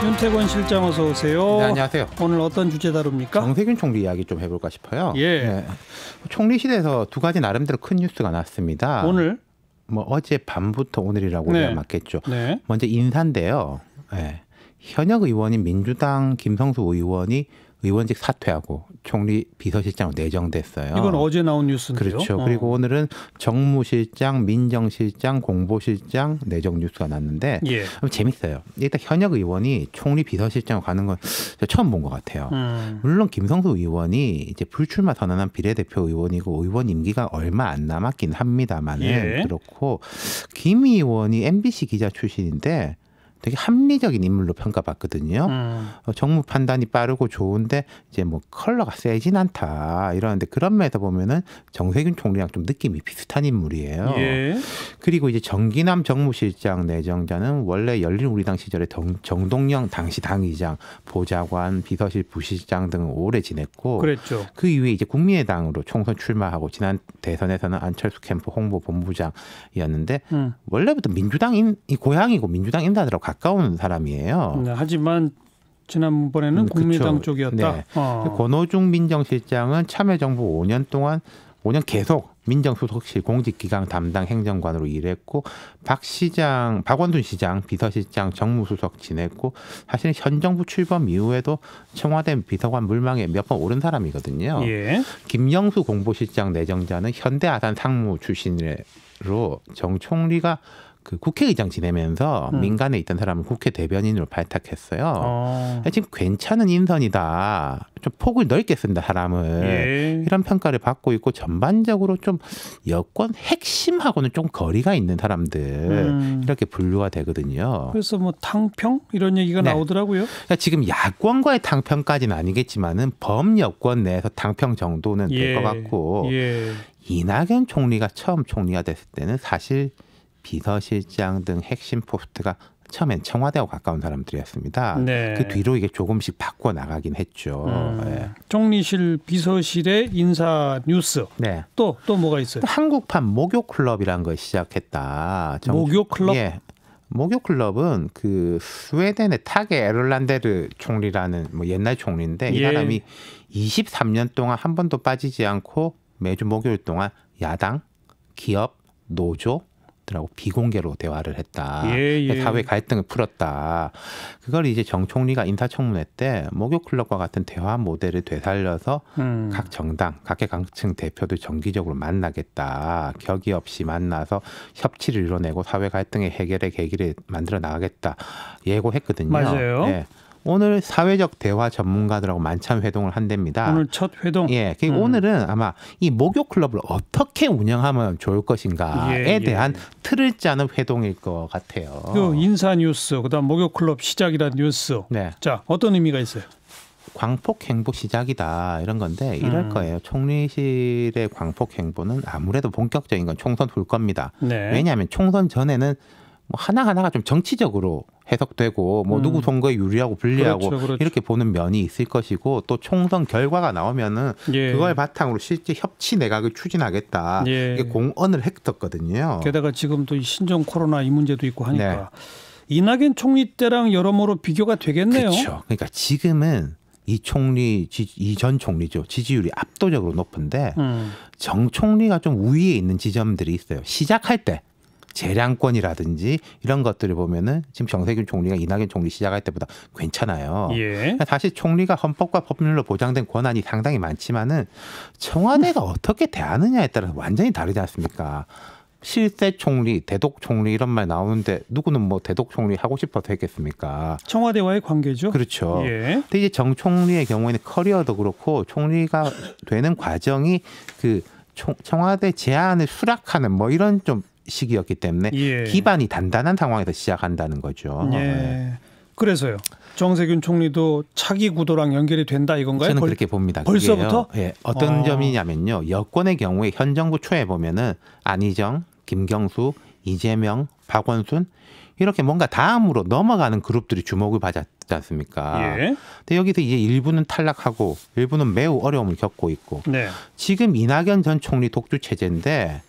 윤태권 실장 어서 오세요. 네, 안녕하세요. 오늘 어떤 주제 다룹니까? 정세균 총리 이야기 좀 해볼까 싶어요. 예. 네. 총리실에서 두 가지 나름대로 큰 뉴스가 났습니다. 오늘? 뭐 어제 밤부터 오늘이라고 해야 맞겠죠. 네. 먼저 인사인데요. 네. 현역 의원인 민주당 김성수 의원이 의원직 사퇴하고 총리 비서실장으로 내정됐어요. 이건 어제 나온 뉴스인데요. 그렇죠. 그리고 오늘은 정무실장, 민정실장, 공보실장 내정 뉴스가 났는데 재밌어요. 일단 현역 의원이 총리 비서실장으로 가는 건 처음 본 것 같아요. 물론 김성수 의원이 이제 불출마 선언한 비례대표 의원이고 의원 임기가 얼마 안 남았긴 합니다만은 그렇고 김 의원이 MBC 기자 출신인데 되게 합리적인 인물로 평가받거든요. 정무 판단이 빠르고 좋은데 이제 뭐 컬러가 세진 않다 이러는데 그런 면에서 보면은 정세균 총리랑 좀 느낌이 비슷한 인물이에요. 그리고 이제 정기남 정무실장 내정자는 원래 열린우리당 시절에 정동영 당시 당의장, 보좌관, 비서실 부실장 등을 오래 지냈고, 그랬죠. 그 이후에 이제 국민의당으로 총선 출마하고 지난 대선에서는 안철수 캠프 홍보본부장이었는데 원래부터 민주당 고향이고 민주당 인사들하고 가까운 사람이에요. 하지만 지난번에는 국민의당 쪽이었다. 네. 권오중 민정실장은 참여정부 5년 계속 민정수석실 공직기강 담당 행정관으로 일했고 박원순 시장 비서실장 정무수석 지냈고 사실은 현 정부 출범 이후에도 청와대 비서관 물망에 몇 번 오른 사람이거든요. 김영수 공보실장 내정자는 현대아산 상무 출신으로 정 총리가 그 국회의장 지내면서 민간에 있던 사람을 국회 대변인으로 발탁했어요. 지금 괜찮은 인선이다. 좀 폭을 넓게 쓴다 사람을. 이런 평가를 받고 있고 전반적으로 좀 여권 핵심하고는 좀 거리가 있는 사람들 이렇게 분류가 되거든요. 그래서 뭐 탕평 이런 얘기가 나오더라고요. 그러니까 지금 야권과의 탕평까지는 아니겠지만은 범여권 내에서 탕평 정도는 될 것 같고 이낙연 총리가 처음 총리가 됐을 때는 사실 비서실장 등 핵심 포스트가 처음엔 청와대하고 가까운 사람들이었습니다. 그 뒤로 이게 조금씩 바꿔 나가긴 했죠. 총리실 비서실의 인사 뉴스. 또 뭐가 있어요? 한국판 목욕클럽이라는 걸 시작했다. 목욕클럽? 목욕클럽은 그 스웨덴의 타게 에를란데르 총리라는 뭐 옛날 총리인데 이 사람이 23년 동안 한 번도 빠지지 않고 매주 목요일 동안 야당, 기업, 노조 들하고 비공개로 대화를 했다. 사회 갈등을 풀었다. 그걸 이제 정 총리가 인사청문회 때 목욕클럽과 같은 대화 모델을 되살려서 각 정당, 각계각층 대표들 정기적으로 만나겠다. 격의 없이 만나서 협치를 이뤄내고 사회 갈등의 해결의 계기를 만들어 나가겠다. 예고했거든요. 맞아요. 오늘 사회적 대화 전문가들하고 만찬 회동을 한답니다. 오늘 첫 회동? 그리고 오늘은 아마 이 목욕클럽을 어떻게 운영하면 좋을 것인가에 대한 틀을 짜는 회동일 것 같아요. 그 인사 뉴스, 그다음 목욕클럽 시작이라는 뉴스. 자, 어떤 의미가 있어요? 광폭 행보 시작이다 이런 건데 이럴 거예요. 총리실의 광폭 행보는 아무래도 본격적인 건 총선 후 겁니다. 왜냐하면 총선 전에는 뭐 하나하나가 좀 정치적으로 해석되고 뭐 누구 선거에 유리하고 불리하고 이렇게 보는 면이 있을 것이고 또 총선 결과가 나오면은 그걸 바탕으로 실제 협치 내각을 추진하겠다. 이게 공언을 했었거든요. 게다가 지금 또 신종 코로나 이 문제도 있고 하니까 이낙연 총리 때랑 여러모로 비교가 되겠네요. 그렇죠. 그러니까 지금은 이 전 총리죠. 지지율이 압도적으로 높은데 정 총리가 좀 우위에 있는 지점들이 있어요. 시작할 때. 재량권이라든지 이런 것들을 보면은 지금 정세균 총리가 이낙연 총리 시작할 때보다 괜찮아요. 사실 총리가 헌법과 법률로 보장된 권한이 상당히 많지만은 청와대가 어떻게 대하느냐에 따라서 완전히 다르지 않습니까? 실세 총리, 대독 총리 이런 말 나오는데 누구는 뭐 대독 총리 하고 싶어서 했겠습니까? 청와대와의 관계죠. 그렇죠. 근데 이제 정 총리의 경우에는 커리어도 그렇고 총리가 되는 과정이 그 청와대 제안을 수락하는 뭐 이런 좀 시기였기 때문에 기반이 단단한 상황에서 시작한다는 거죠. 그래서요. 정세균 총리도 차기 구도랑 연결이 된다 이건가요? 저는 그렇게 봅니다. 벌써부터? 어떤 점이냐면요. 여권의 경우에 현 정부 초에 보면은 안희정, 김경수, 이재명, 박원순 이렇게 뭔가 다음으로 넘어가는 그룹들이 주목을 받았지 않습니까? 근데 여기서 이제 일부는 탈락하고 일부는 매우 어려움을 겪고 있고 지금 이낙연 전 총리 독주 체제인데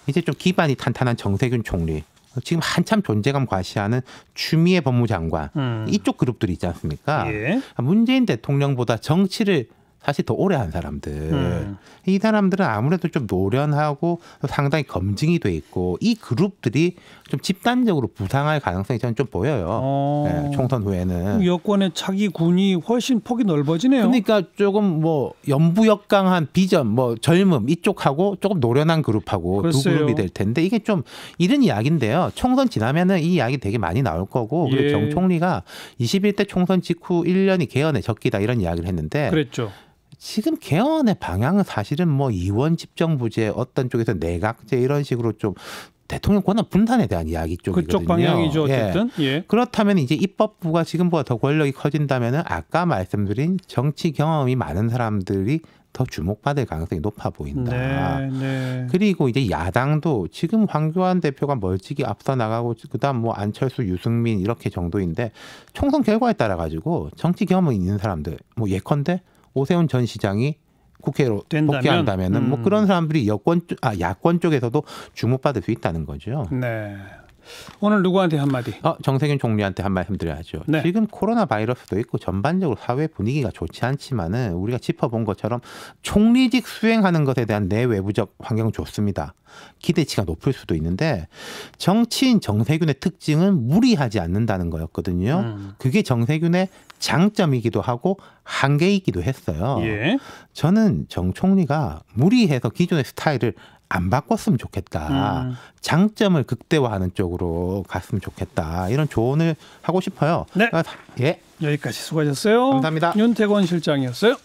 이제 좀 기반이 탄탄한 정세균 총리 지금 한참 존재감 과시하는 추미애 법무장관 이쪽 그룹들이 있지 않습니까? 예. 문재인 대통령보다 정치를 사실 더 오래 한 사람들. 이 사람들은 아무래도 좀 노련하고 상당히 검증이 돼 있고 이 그룹들이 좀 집단적으로 부상할 가능성이 저는 좀 보여요. 네, 총선 후에는. 여권의 차기 군이 훨씬 폭이 넓어지네요. 그러니까 조금 뭐 연부역강한 비전, 뭐 젊음 이쪽하고 조금 노련한 그룹하고 글쎄요. 두 그룹이 될 텐데 이게 좀 이런 이야기인데요. 총선 지나면은 이 이야기 되게 많이 나올 거고 그리고 정 총리가 21대 총선 직후 1년이 개헌의 적기다 이런 이야기를 했는데 그랬죠. 지금 개헌의 방향은 사실은 뭐 이원 집정부제 어떤 쪽에서 내각제 이런 식으로 좀 대통령 권한 분단에 대한 이야기 쪽이거든요. 그쪽 방향이죠. 어쨌든. 예. 그렇다면 이제 입법부가 지금보다 더 권력이 커진다면은 아까 말씀드린 정치 경험이 많은 사람들이 더 주목받을 가능성이 높아 보인다. 네. 그리고 이제 야당도 지금 황교안 대표가 멀찍이 앞서 나가고 그다음 뭐 안철수, 유승민 이렇게 정도인데 총선 결과에 따라 가지고 정치 경험이 있는 사람들 뭐 예컨대 오세훈 전 시장이 국회로 복귀한다면은 뭐 그런 사람들이 야권 쪽에서도 주목받을 수 있다는 거죠. 네. 오늘 누구한테 한마디? 정세균 총리한테 한 말씀 드려야죠. 네. 지금 코로나 바이러스도 있고 전반적으로 사회 분위기가 좋지 않지만은 우리가 짚어본 것처럼 총리직 수행하는 것에 대한 내외부적 환경은 좋습니다. 기대치가 높을 수도 있는데 정치인 정세균의 특징은 무리하지 않는다는 거였거든요. 그게 정세균의 장점이기도 하고 한계이기도 했어요. 예. 저는 정 총리가 무리해서 기존의 스타일을 안 바꿨으면 좋겠다. 장점을 극대화하는 쪽으로 갔으면 좋겠다. 이런 조언을 하고 싶어요. 네. 예. 여기까지 수고하셨어요. 감사합니다. 윤태권 실장이었어요.